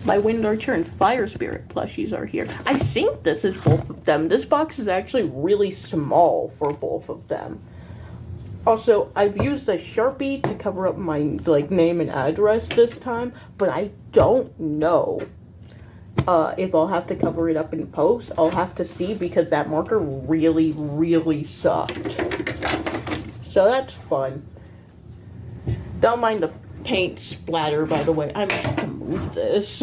My Wind Archer and Fire Spirit plushies are here. I think this is both of them. This box is actually really small for both of them. Also, I've used a Sharpie to cover up my, name and address this time, but I don't know if I'll have to cover it up in post. I'll have to see because that marker really, really sucked. So that's fun. Don't mind the paint splatter, by the way. I might have to move this.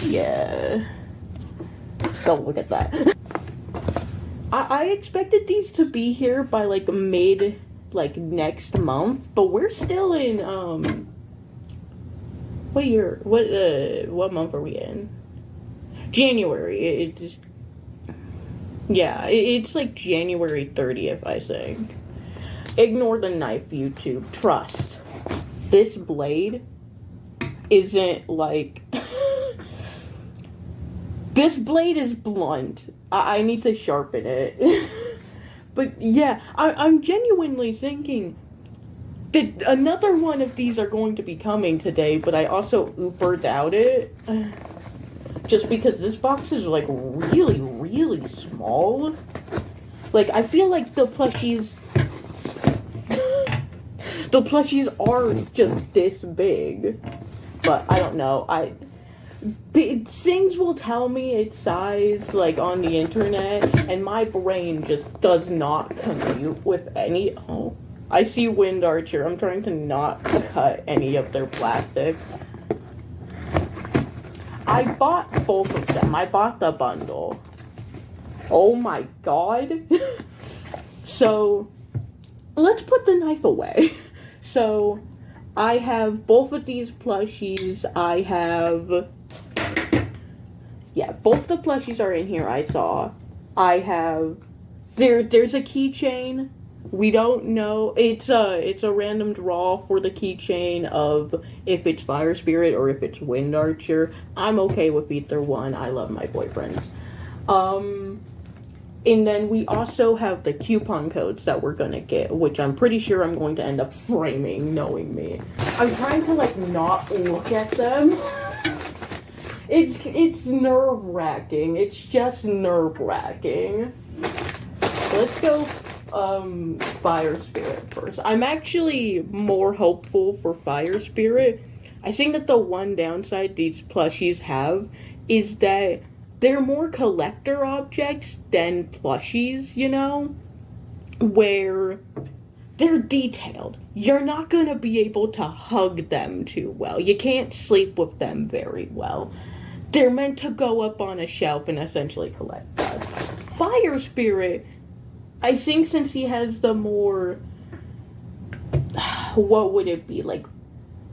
Yeah. Don't look at that. I expected these to be here by, mid, next month, but we're still in, what month are we in? January. It's January 30th, I think. Ignore the knife, YouTube. Trust. This blade isn't this blade is blunt. I need to sharpen it. But yeah, I'm genuinely thinking that another one of these are going to be coming today, but I also uber doubt it. Just because this box is really, really small. I feel like the plushies are just this big. But I don't know. Things will tell me its size, on the internet, and my brain just does not compute with any... Oh, I see Wind Archer. I'm trying to not cut any of their plastic. I bought both of them. I bought the bundle. Oh my god. So, let's put the knife away. So, I have both of these plushies. I have... Yeah, both the plushies are in here, I saw. I have... There's a keychain. We don't know. It's a random draw for the keychain of if it's Fire Spirit or if it's Wind Archer. I'm okay with either one. I love my boyfriends. And then we also have the coupon codes that we're gonna get, which I'm pretty sure I'm going to end up framing, knowing me. I'm trying to, not look at them. It's nerve-wracking. It's just nerve-wracking. Let's go, Fire Spirit first. I'm actually more hopeful for Fire Spirit. I think that the one downside these plushies have is that they're more collector objects than plushies, you know? Where they're detailed. You're not gonna be able to hug them too well. You can't sleep with them very well. They're meant to go up on a shelf and essentially collect dust. Fire Spirit, I think since he has the more... What would it be?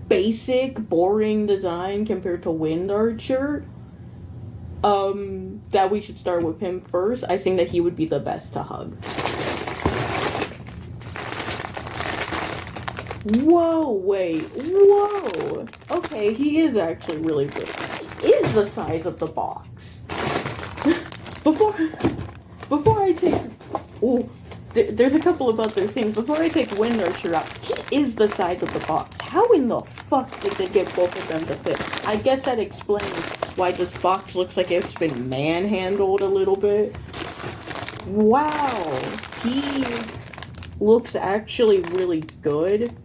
Basic, boring design compared to Wind Archer... that we should start with him first. I think that he would be the best to hug. Whoa, wait, whoa. Okay, he is actually really good. Is the size of the box. Before I take... Ooh, there's a couple of other things. Before I take Wind Archer out, he is the size of the box. How in the fuck did they get both of them to fit? I guess that explains why this box looks like it's been manhandled a little bit. Wow, he looks actually really good.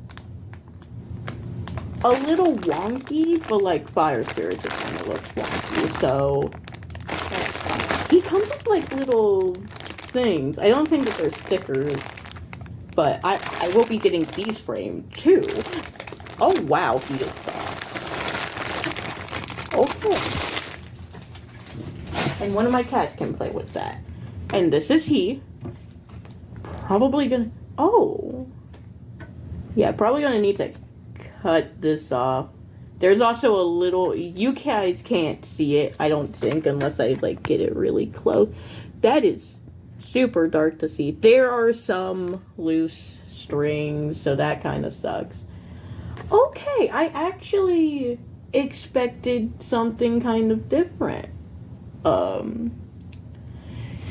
A little wonky, but Fire Spirit just kind of looks wonky, so that's fine. He comes with little things. I don't think that they're stickers, but I will be getting these framed too. Oh wow, he is soft. Okay. And one of my cats can play with that. And this is he. Probably gonna... Oh. Yeah, probably gonna need to cut this off. There's also a little... You guys can't see it, I don't think, unless I, get it really close. That is super dark to see. There are some loose strings, so that kind of sucks. Okay, I actually expected something kind of different.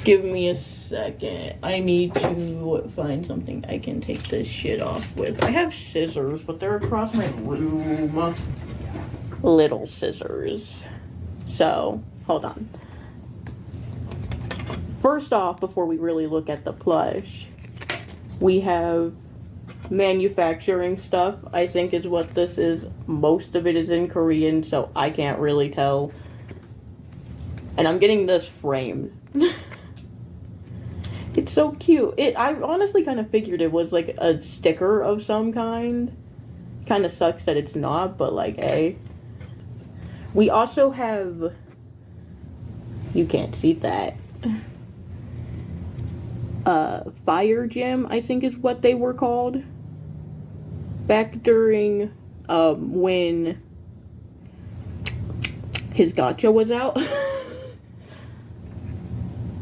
Give me a second. I need to find something I can take this shit off with. I have scissors, but they're across my room. little scissors. So, hold on. First off, before we really look at the plush, we have manufacturing stuff, I think is what this is. Most of it is in Korean, so I can't really tell. And I'm getting this framed. It's so cute. I honestly kind of figured it was like a sticker of some kind. Kind of sucks that it's not, but like, hey. We also have... You can't see that. Fire Gym, I think is what they were called. Back during, when his gacha was out.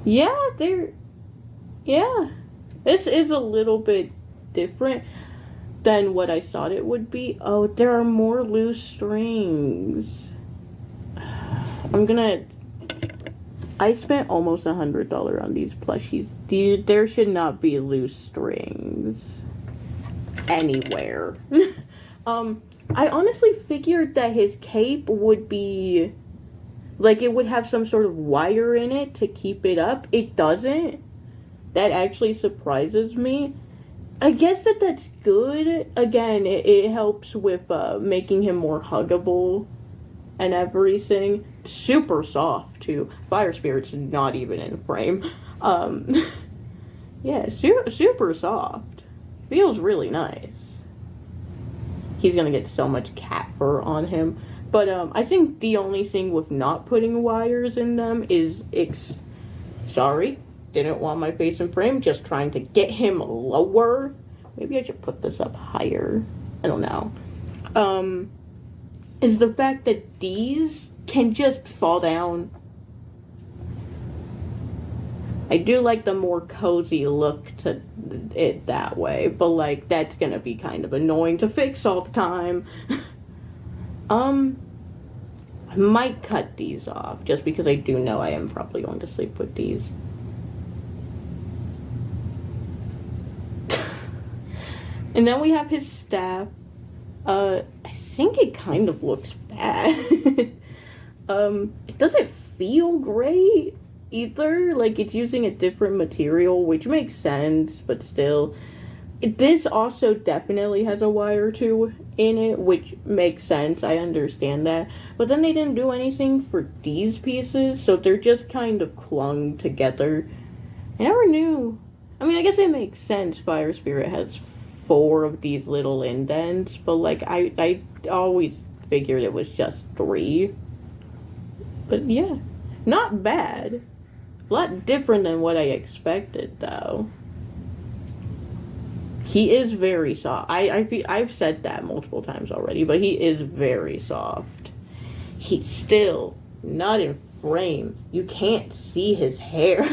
Yeah, this is a little bit different than what I thought it would be. Oh, there are more loose strings. I spent almost $100 on these plushies. Dude, there should not be loose strings anywhere. I honestly figured that his cape would be, like, it would have some sort of wire in it to keep it up. It doesn't. That actually surprises me. I guess that's good. Again, it helps with making him more huggable and everything. Super soft, too. Fire Spirit's not even in frame. Yeah, super soft. Feels really nice. He's gonna get so much cat fur on him. But I think the only thing with not putting wires in them is sorry, didn't want my face in frame, just trying to get him lower. Maybe I should put this up higher. I don't know. Is the fact that these can just fall down. I do like the more cozy look to it that way, but like that's gonna be kind of annoying to fix all the time. I might cut these off just because I do know I am probably going to sleep with these. And then we have his staff. I think it kind of looks bad. It doesn't feel great either. Like, it's using a different material, which makes sense, but still. This also definitely has a wire or two in it, which makes sense. I understand that. But then they didn't do anything for these pieces, so they're just kind of clung together. I never knew. I mean, I guess it makes sense. Fire Spirit has 4 of these little indents, but like I always figured it was just 3. But yeah, not bad. A lot different than what I expected, though. He is very soft. I've said that multiple times already, but he is very soft. He's still not in frame. You can't see his hair.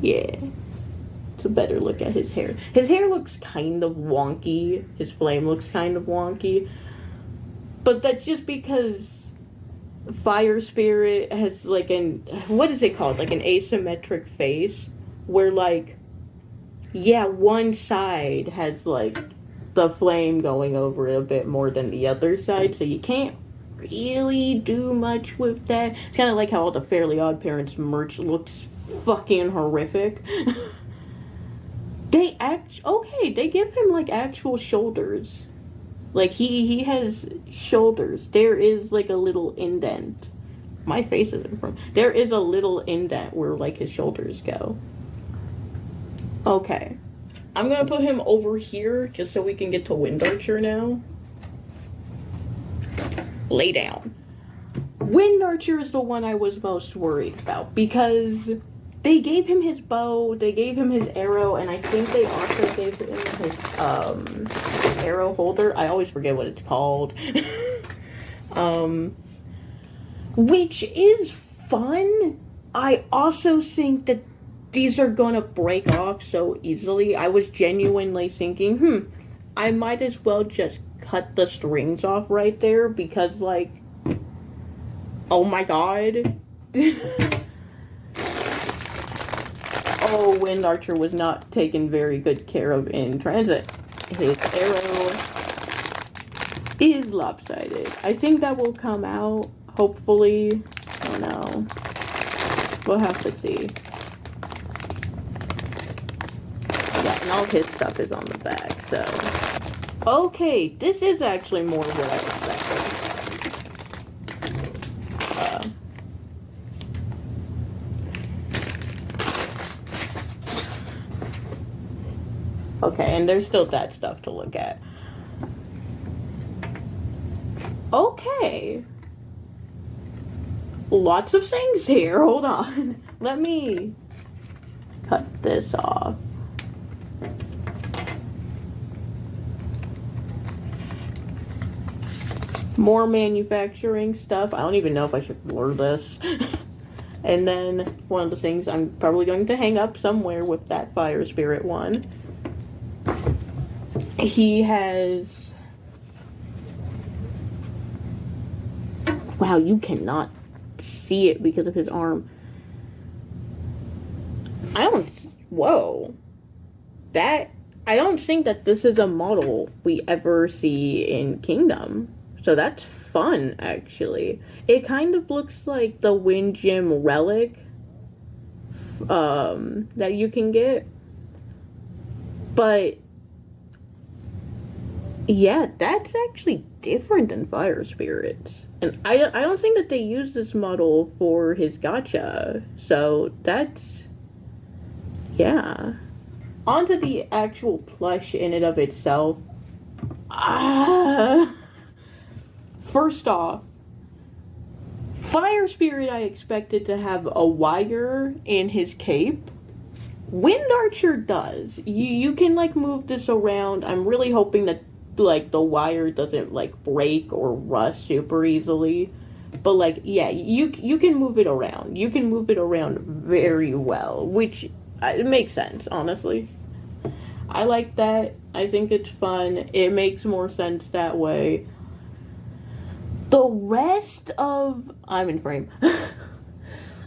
Yeah. It's a better look at his hair. His hair looks kind of wonky. His flame looks kind of wonky. But that's just because Fire Spirit has like what is it called? Like an asymmetric face where like, yeah, one side has like the flame going over it a bit more than the other side, so you can't really do much with that. It's kind of like how all the Fairly Odd Parents merch looks fucking horrific. They give him like actual shoulders. Like he has shoulders. There is like a little indent. My face isn't from. There is a little indent where like his shoulders go. Okay. I'm gonna put him over here just so we can get to Wind Archer now. Lay down. Wind Archer is the one I was most worried about because they gave him his bow, they gave him his arrow, and I think they also gave him his arrow holder. I always forget what it's called. Which is fun. I also think that these are gonna break off so easily. I was genuinely thinking, I might as well just cut the strings off right there because, like, oh my god. Oh, Wind Archer was not taken very good care of in transit. His arrow lopsided. I think that will come out, hopefully. I don't know. We'll have to see. Yeah, and all his stuff is on the back, so. Okay, this is actually more of what I expected. Okay, and there's still that stuff to look at. Okay. Lots of things here. Hold on. Let me cut this off. More manufacturing stuff. I don't even know if I should blur this. And then one of the things I'm probably going to hang up somewhere with that fire spirit one. He has... Wow, you cannot see it because of his arm. Whoa. I don't think that this is a model we ever see in Kingdom. So that's fun, actually. It kind of looks like the Wind Gem relic that you can get. But yeah, that's actually different than Fire Spirits. And I don't think that they use this model for his gacha. So that's... yeah. Onto the actual plush in and of itself. First off, Fire Spirit I expected to have a wire in his cape. Wind Archer does. You can like move this around. I'm really hoping that like the wire doesn't like break or rust super easily. But like, yeah, you can move it around. You can move it around very well, which it makes sense, honestly. I like that. I think it's fun. It makes more sense that way. The rest of... I'm in frame.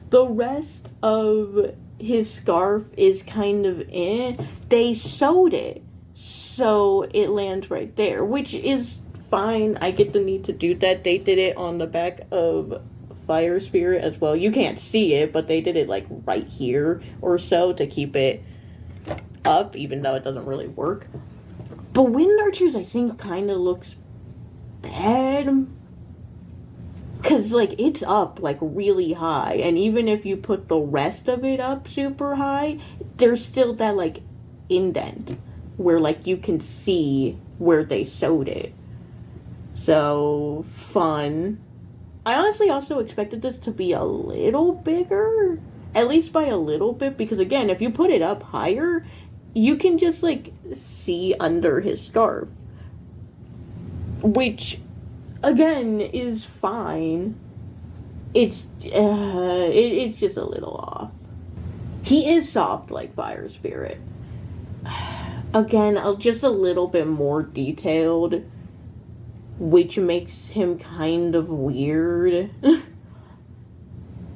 The rest of his scarf is kind of they sewed it so it lands right there, which is fine. I get the need to do that. They did it on the back of Fire Spirit as well. You can't see it, but they did it like right here or so to keep it up, even though it doesn't really work. But Wind Archers, I think, kind of looks bad. Because, like, it's up, like, really high. And even if you put the rest of it up super high, there's still that, like, indent where, like, you can see where they sewed it. So, fun. I honestly also expected this to be a little bigger. At least by a little bit. Because, again, if you put it up higher, you can just, like, see under his scarf. Which... again, is fine. It's just a little off. He is soft like Fire Spirit. Again, just a little bit more detailed, which makes him kind of weird.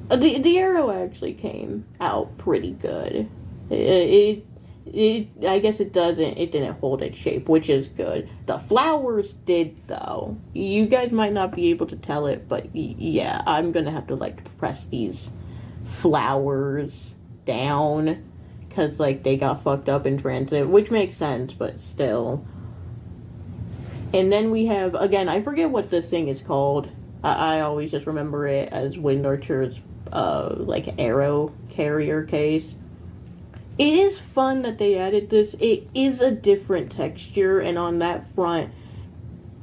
The arrow actually came out pretty good. I guess it didn't hold its shape, which is good. The flowers did, though. You guys might not be able to tell it, but yeah, I'm gonna have to, like, press these flowers down, because, like, they got fucked up in transit, which makes sense, but still. And then we have, again, I forget what this thing is called. I always just remember it as Wind Archer's, like, arrow carrier case. It is fun that they added this. It is a different texture, and on that front,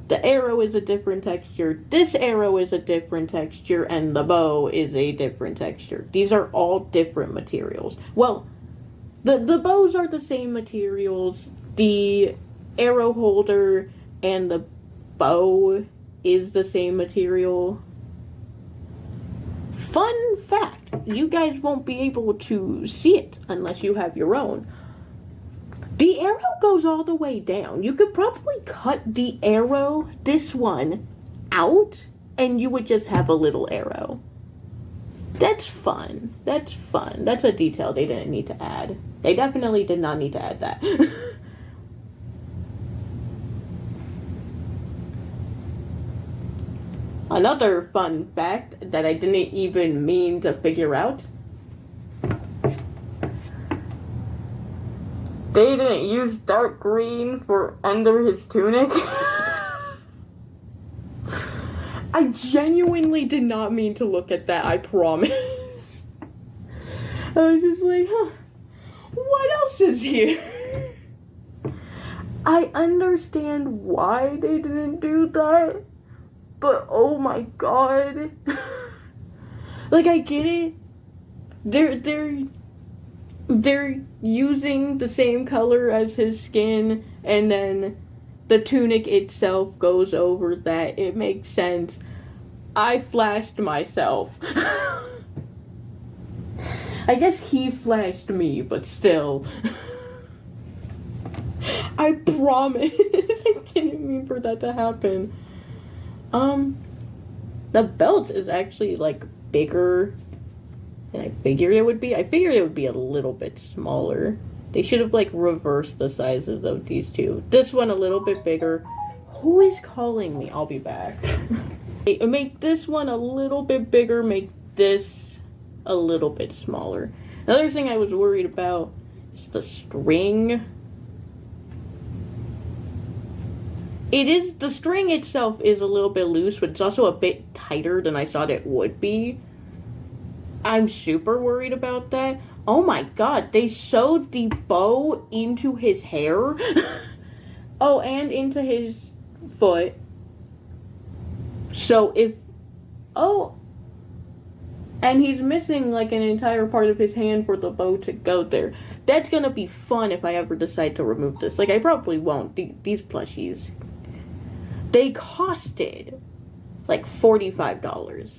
the arrow is a different texture, this arrow is a different texture, and the bow is a different texture. These are all different materials. Well, the bows are the same materials. The arrow holder and the bow is the same material. Fun fact, you guys won't be able to see it unless you have your own. The arrow goes all the way down. You could probably cut the arrow, this one, out, and you would just have a little arrow. That's fun. That's fun. That's a detail they didn't need to add. They definitely did not need to add that. Another fun fact that I didn't even mean to figure out. They didn't use dark green for under his tunic. I genuinely did not mean to look at that, I promise. I was just like, huh, what else is here? I understand why they didn't do that, but oh my god. Like, I get it. They're using the same color as his skin, and then the tunic itself goes over that. It makes sense. I flashed myself. I guess he flashed me, but still. I promise. I didn't mean for that to happen. The belt is actually, like, bigger than I figured it would be. I figured it would be a little bit smaller. They should have, like, reversed the sizes of these two. This one a little bit bigger. Who is calling me? I'll be back. Make this one a little bit bigger. Make this a little bit smaller. Another thing I was worried about is the string. The string itself is a little bit loose, but it's also a bit tighter than I thought it would be. I'm super worried about that. Oh my god, they sewed the bow into his hair. Oh, and into his foot. So and he's missing like an entire part of his hand for the bow to go there. That's gonna be fun if I ever decide to remove this. Like, I probably won't. These plushies, they costed like $45.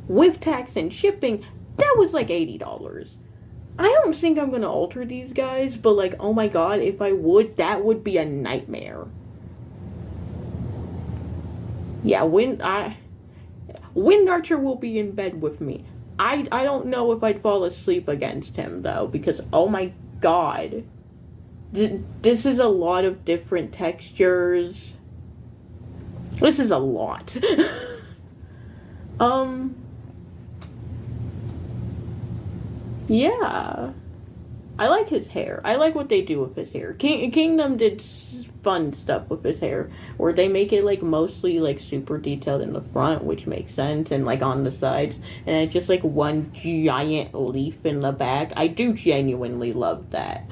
With tax and shipping, that was like $80. I don't think I'm gonna alter these guys, but like, oh my god, if I would, that would be a nightmare. Yeah, Wind Archer will be in bed with me. I don't know if I'd fall asleep against him, though, because, oh my god. This is a lot of different textures. This is a lot. Yeah. I like his hair. I like what they do with his hair. Kingdom did fun stuff with his hair, where they make it like mostly like super detailed in the front, which makes sense, and like on the sides, and it's just like one giant leaf in the back. I do genuinely love that.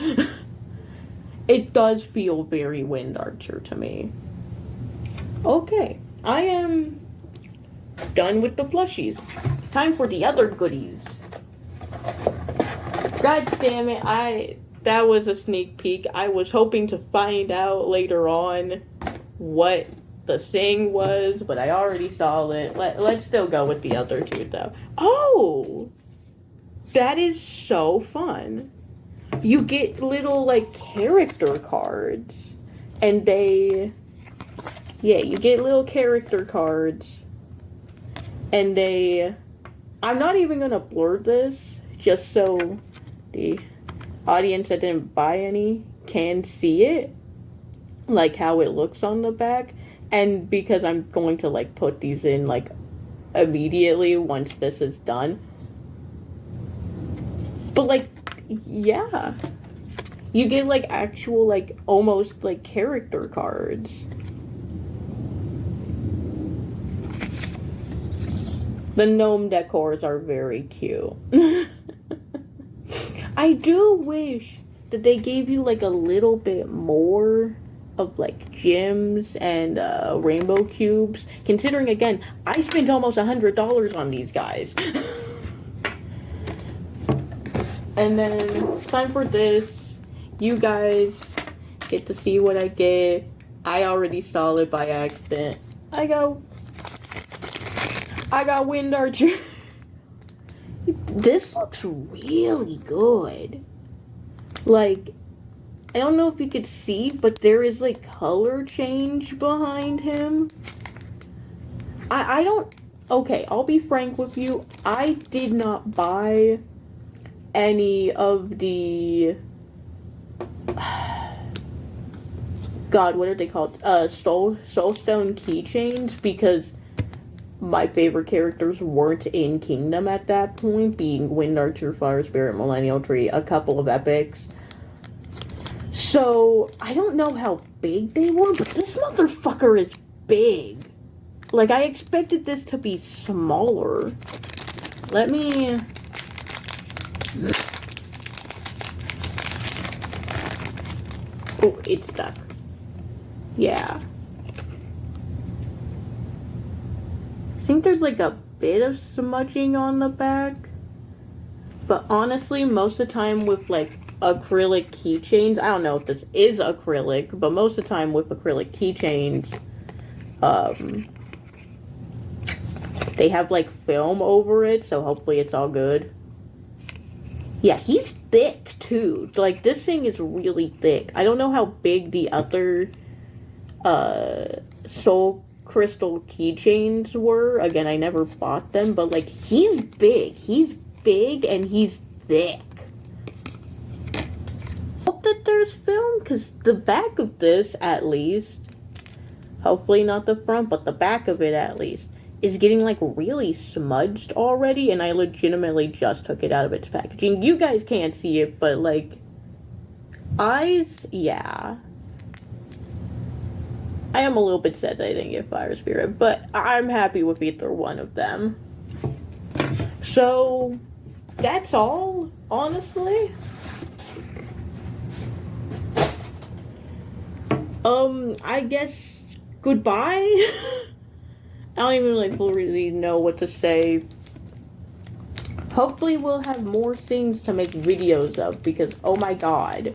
It does feel very Wind Archer to me. Okay, I am done with the plushies. Time for the other goodies. God damn it, that was a sneak peek. I was hoping to find out later on what the thing was, but I already saw it. Let's still go with the other two, though. Oh! That is so fun. You get little, like, character cards. And you get little character cards. And I'm not even gonna blur this, just so the audience that didn't buy any can see it, like how it looks on the back, and because I'm going to like put these in like immediately once this is done. But like, yeah, you get like actual like almost like character cards. The gnome decors are very cute. I do wish that they gave you like a little bit more of like gems and rainbow cubes, considering again I spent almost $100 on these guys. And then time for this. You guys get to see what I get. I already saw it by accident. I got Wind Archer. This looks really good. Like, I don't know if you could see, but there is like color change behind him. I don't, okay, I'll be frank with you. I did not buy any of the, God, what are they called? Soulstone keychains, because my favorite characters weren't in Kingdom at that point, being Wind Archer, Fire Spirit, Millennial Tree, a couple of epics. So, I don't know how big they were, but this motherfucker is big. Like, I expected this to be smaller. Let me... Oh, it's stuck. Yeah. I think there's like a bit of smudging on the back. But honestly, most of the time with like acrylic keychains, I don't know if this is acrylic, but most of the time with acrylic keychains, they have like film over it, so hopefully it's all good. Yeah, he's thick too. Like, this thing is really thick. I don't know how big the other soul crystal keychains were. Again, I never bought them, but like, he's big. He's big and he's thick. Hope that there's film, because the back of this, at least, hopefully not the front, but the back of it at least, is getting like really smudged already, and I legitimately just took it out of its packaging. You guys can't see it, but like, eyes, yeah. I am a little bit sad that I didn't get Fire Spirit, but I'm happy with either one of them. So, that's all, honestly. I guess goodbye? I don't even like really know what to say. Hopefully we'll have more things to make videos of, because oh my god.